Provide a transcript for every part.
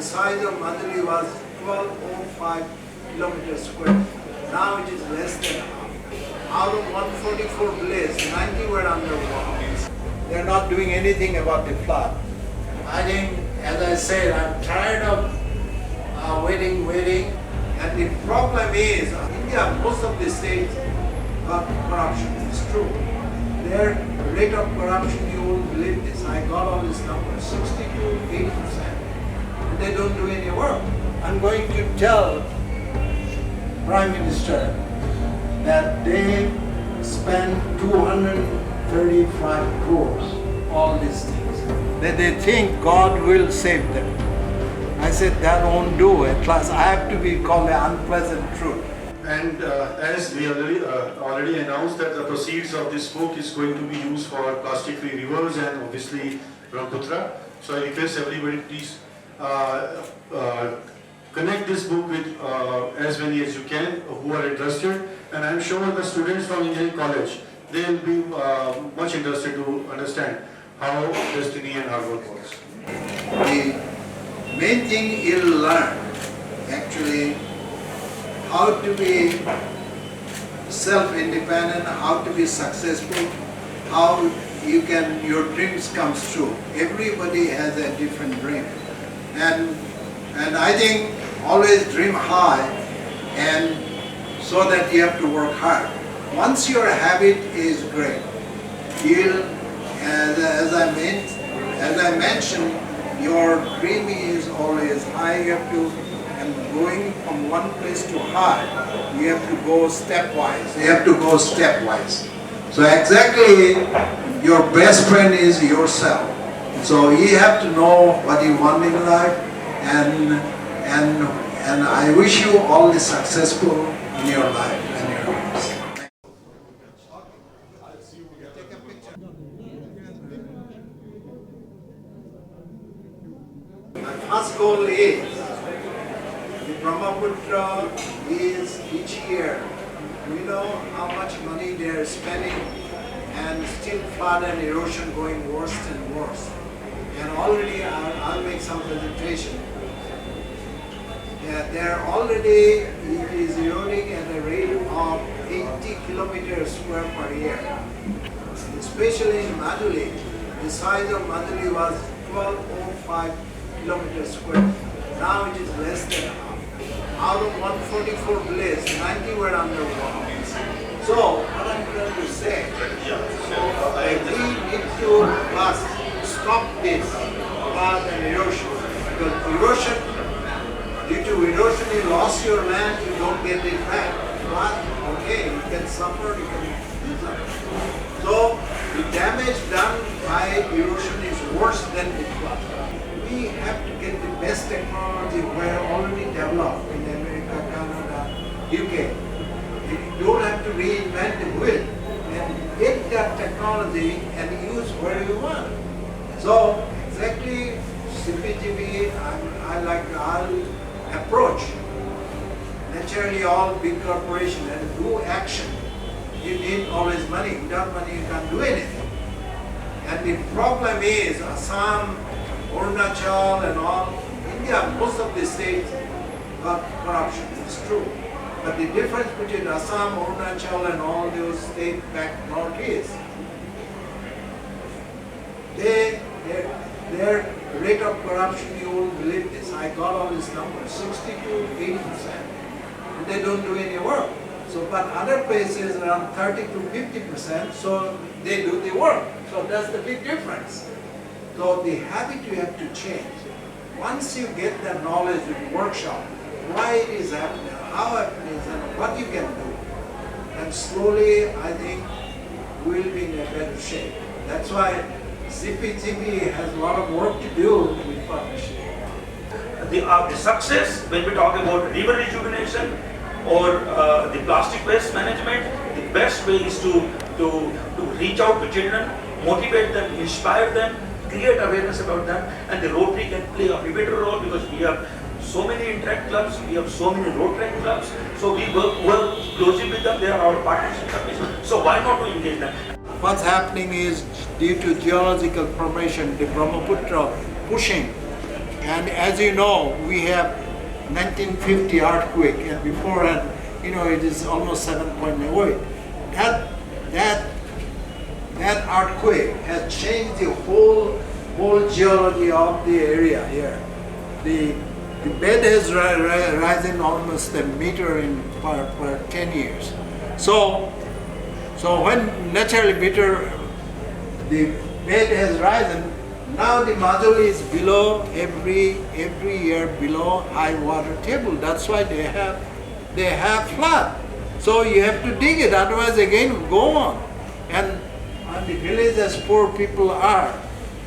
size of Madhuri was 1205 kilometers square. Now it is less than half. Out of 144 villages, 90 were underwater. They are not doing anything about the flood. I think, as I said, I'm tired of waiting. And the problem is, India, most of the states got corruption. It's true. Their rate of corruption, you won't believe this. I got all these numbers, 60 to 80%. And they don't do any work. I'm going to tell Prime Minister that they spend 235 crores, all these things. That they think God will save them. I said that won't do it. Plus, I have to be called the unpleasant truth. And as we already announced that the proceeds of this book is going to be used for plastic-free rivers and obviously Brahmaputra. So I request everybody please connect this book with as many as you can who are interested. And I'm sure the students from engineering college, they will be much interested to understand how destiny and hard work works. The main thing you'll learn actually how to be self-independent, how to be successful, how your dreams come true. Everybody has a different dream. And I think always dream high, and so that you have to work hard. Once your habit is great, you'll, as I mentioned, your dream is always high. You have to, and going from one place to high, you have to go stepwise. So exactly, your best friend is yourself. So you have to know what you want in life, and I wish you all the successful in your life and your dreams. My first goal is the Brahmaputra is each year. We know how much money they are spending, and still flood and erosion going worse and worse. And already I'll make some presentation. Yeah, they're already, it is eroding at a rate of 80 kilometers square per year. Especially in Madhuri, the size of Madhuri was 1205 kilometers square. Now it is less than half. Out of 144 villages, 90 were underwater. So, what I'm trying to say, we need to first stop this flood and erosion. Because erosion, due to erosion, you lost your land, you don't get it back. But, okay, you can suffer, you can do something. So, the damage done by erosion is worse than the flood. We have to get the best technology where already developed in America, Canada, UK. You don't have to reinvent the wheel, and get that technology and use where you want. So exactly CPGB, I'll approach naturally all big corporations and do action. You need always money. Without money you can't do anything. And the problem is Assam, Arunachal and all, India, most of the states got corruption, it's true. But the difference between Assam, Arunachal and all those states back northeast, their rate of corruption, you won't believe this. I got all these numbers, 60 to 80%. And they don't do any work. So, but other places around 30 to 50%, so they do the work. So that's the big difference. So the habit you have to change. Once you get that knowledge in workshop, why it is happening, how it is, and what you can do, and slowly I think we'll be in a better shape. That's why CPGB has a lot of work to do with partnership. The success, when we talk about river rejuvenation or the plastic waste management, the best way is to reach out to children, motivate them, inspire them, create awareness about them, and the Rotary can play a pivotal role because we have so many interact clubs, we have so many road track clubs, so we work closely with them, they are our partnership companies, so why not to engage them? What's happening is due to geological formation, the Brahmaputra pushing And as you know, we have 1950 earthquake, and beforehand, it is almost 7.8. That earthquake has changed the whole geology of the area here. The bed has risen almost a meter per 10 years. So when naturally the bed has risen, now the Majuli is below every year below high water table. That's why they have flood. So you have to dig it, otherwise again go on. And the village, as poor people are,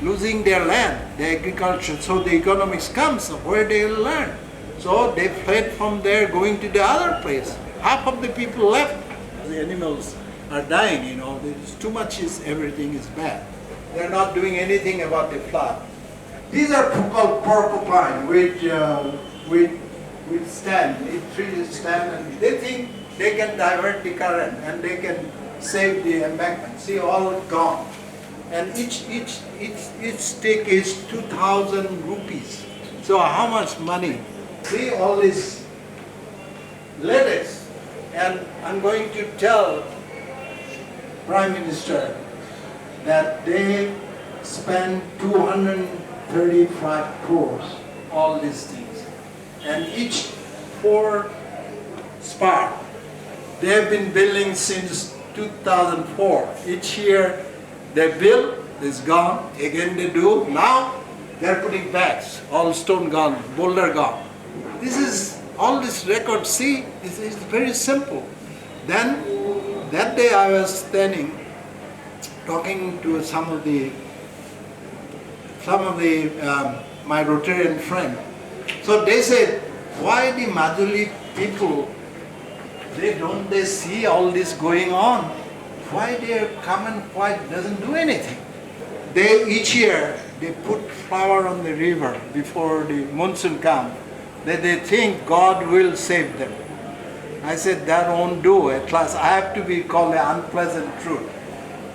losing their land, the agriculture, so the economics comes, where they will learn. So they fled from there, going to the other place. Half of the people left. The animals are dying, there's too much, everything is bad. They're not doing anything about the flood. These are called porcupine, which stand, trees stand, and they think they can divert the current and they can save the embankment. See, all gone. And each stick is 2,000 rupees. So how much money? See all this lettuce. And I'm going to tell Prime Minister that they spend 235 crores, all these things. And each 4 spot, they have been building since 2004. Each year they build, it's gone, again they do. Now they're putting backs, all stone gone, boulder gone. This is, all this record, see, it's very simple. Then, that day I was standing, talking to some of the my Rotarian friend. So they said, why the Majuli people, they see all this going on? Why their common quiet doesn't do anything? Each year they put flower on the river before the monsoon comes. They think God will save them. I said, that won't do. At last I have to be called the unpleasant truth.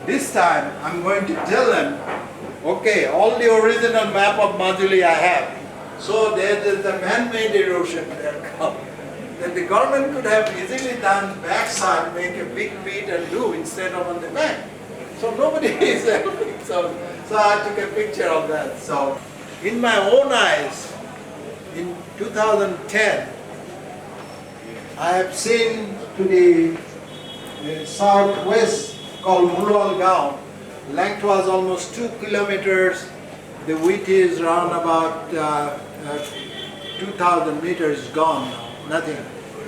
This time I'm going to tell them, okay, all the original map of Majuli I have. So there's the man-made erosion there come. That the government could have easily done backside, make a big pit and do instead of on the bank. So nobody is helping. So I took a picture of that. So in my own eyes, in 2010, I have seen to the southwest called Mulwal Gaon. Length was almost 2 kilometers. The width is around about 2,000 meters gone now. Nothing.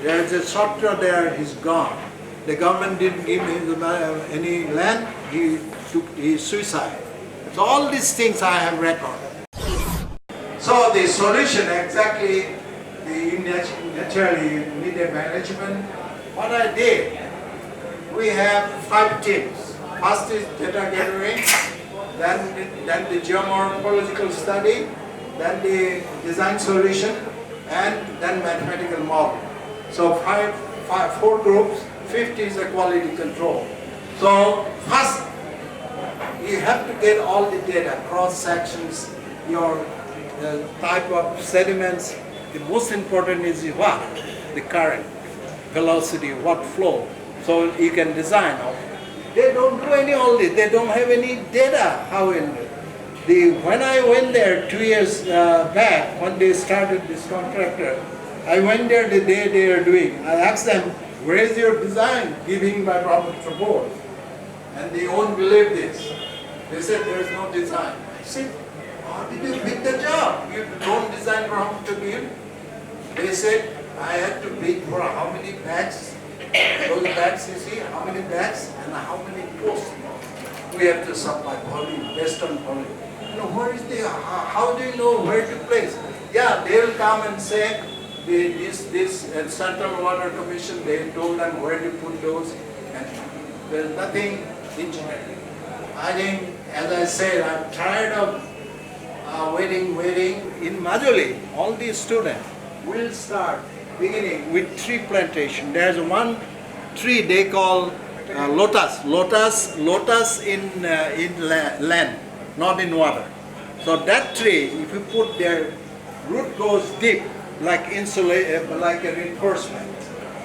There is a structure there, he's gone. The government didn't give him any land, he took his suicide. So all these things I have record. So the solution exactly, naturally you need a management. What I did, we have 5 teams. First is data gathering, then the geomorphological study, then the design solution, and then mathematical model. So 4 groups, 50 is the quality control. So first, you have to get all the data, cross sections, your type of sediments. The most important is what? The current, velocity, what flow. So you can design all. They don't do any all this. They don't have any data. How in when I went there 2 years back, when they started this contractor, I went there the day they are doing. I asked them, where is your design given by Brahmaputra board? And they won't believe this. They said there is no design. I said, how did you bid the job? You don't design Brahmaputra build? They said, I had to bid for how many bags. Those bags you see, how many bags and how many posts. We have to supply volume, based on volume. Where is the, how do you know where to place? Yeah, they will come and say, this Central Water Commission, they told them where to put those, and there's nothing engineering. I think, as I said, I'm tired of waiting. In Majuli, all these students will start beginning with tree plantation. There's one tree they call lotus. Lotus in land, not in water. So that tree, if you put there root goes deep, like like a reinforcement.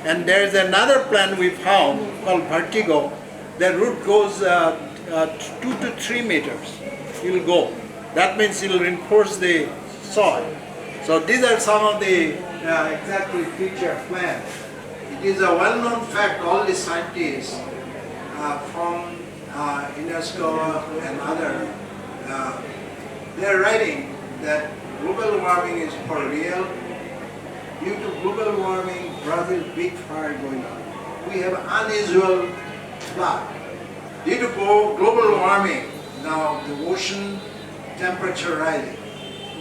And there is another plant we found called vertigo. The root goes 2 to 3 meters. It will go. That means it will reinforce the soil. So these are some of the exactly featured plants. It is a well-known fact, all the scientists from UNESCO and other, they are writing that global warming is for real. Due to global warming, Brazil big fire going on. We have unusual flood. Due to global warming, now the ocean temperature rising.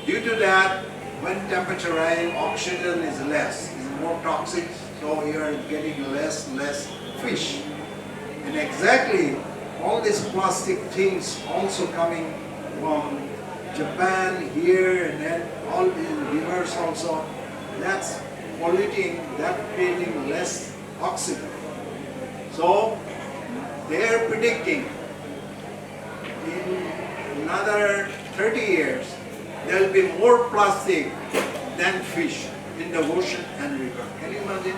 Due to that, when temperature rising, oxygen is less, is more toxic, so you are getting less fish. And exactly all these plastic things also coming from Japan here and then all these rivers also, that's polluting, that creating less oxygen. So they are predicting in another 30 years there will be more plastic than fish in the ocean and river. Can you imagine?